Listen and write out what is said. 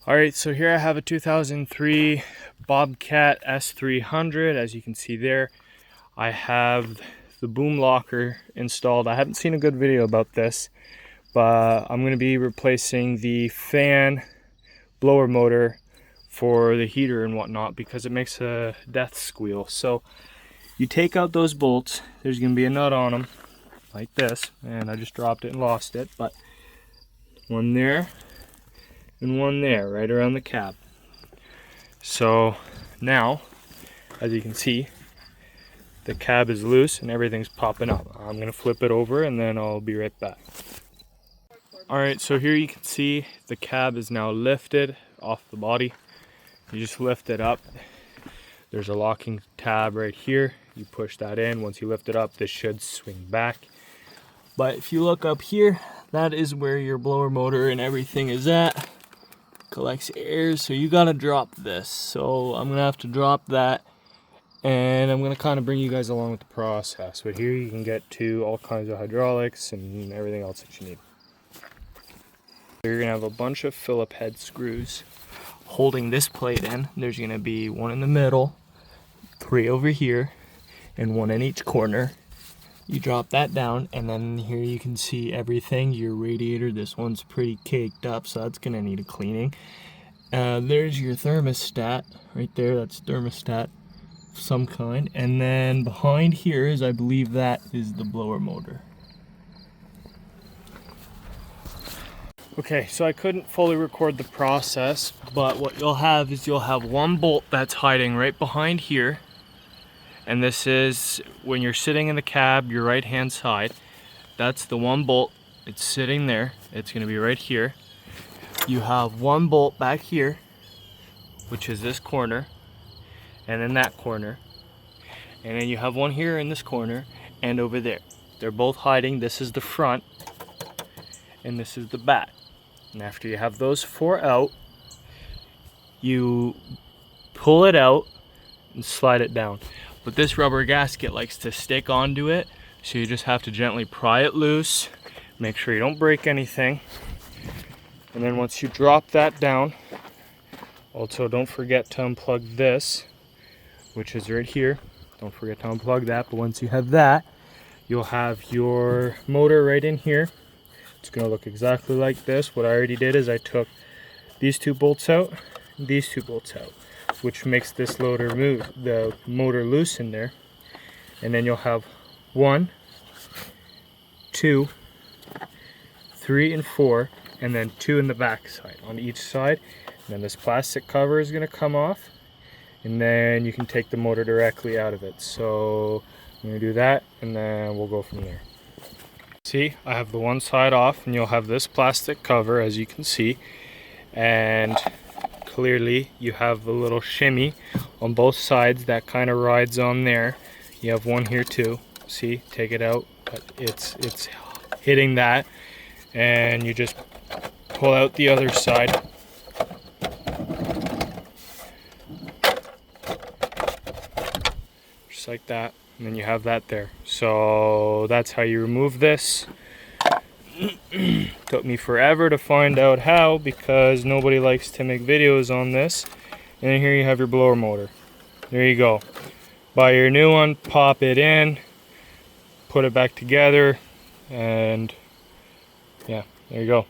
Alright, so here I have a 2003 Bobcat S300. As you can see there, I have the boom locker installed. I haven't seen a good video about this, but I'm going to be replacing the fan blower motor for the heater and whatnot because it makes a death squeal. So you take out those bolts, there's going to be a nut on them like this, and I just dropped it and lost it, but one there and one there right around the cab. So now, as you can see, the cab is loose and everything's popping up. I'm gonna flip it over and then I'll be right back. Alright, so here you can see the cab is now lifted off the body. You just lift it up. There's a locking tab right here. You push that in. Once you lift it up, this should swing back. But if you look up here, that is where your blower motor and everything is at. Collects air, so you gotta drop this. So I'm gonna have to drop that, and I'm gonna kind of bring you guys along with the process. But here you can get to all kinds of hydraulics and everything else that you need. You're gonna have a bunch of Phillip head screws holding this plate in. There's gonna be one in the middle, 3 over here, and 1 in each corner. You drop that down, and then here you can see everything. Your radiator, this one's pretty caked up, so that's gonna need a cleaning. There's your thermostat right there. That's thermostat of some kind. And then behind here is, I believe, that is the blower motor. Okay, so I couldn't fully record the process, but what you'll have is you'll have one bolt that's hiding right behind here. And this is when you're sitting in the cab, your right hand side. That's the one bolt. It's sitting there. It's going to be right here. You have one bolt back here, which is this corner, and then that corner. And then you have one here in this corner and over there. They're both hiding. This is the front and this is the back. And after you have those 4 out, you pull it out and slide it down. But this rubber gasket likes to stick onto it, so you just have to gently pry it loose, make sure you don't break anything. And then once you drop that down, also don't forget to unplug this, which is right here. Don't forget to unplug that, but once you have that, you'll have your motor right in here. It's gonna look exactly like this. What I already did is I took these 2 bolts out, these 2 bolts out, which makes this loader move, the motor loose in there. And then you'll have 1, 2, 3, and 4, and then 2 in the back side on each side. And then this plastic cover is going to come off, and then you can take the motor directly out of it. So I'm going to do that, and then we'll go from there. See, I have the one side off, and you'll have this plastic cover, as you can see, and clearly you have a little shimmy on both sides that kind of rides on there. You have one here too. See, take it out, but it's hitting that, and you just pull out the other side. Just like that, and then you have that there. So that's how you remove this. Took me forever to find out how, because nobody likes to make videos on this. And here you have your blower motor. There you go. Buy your new one, pop it in, put it back together, and yeah, there you go.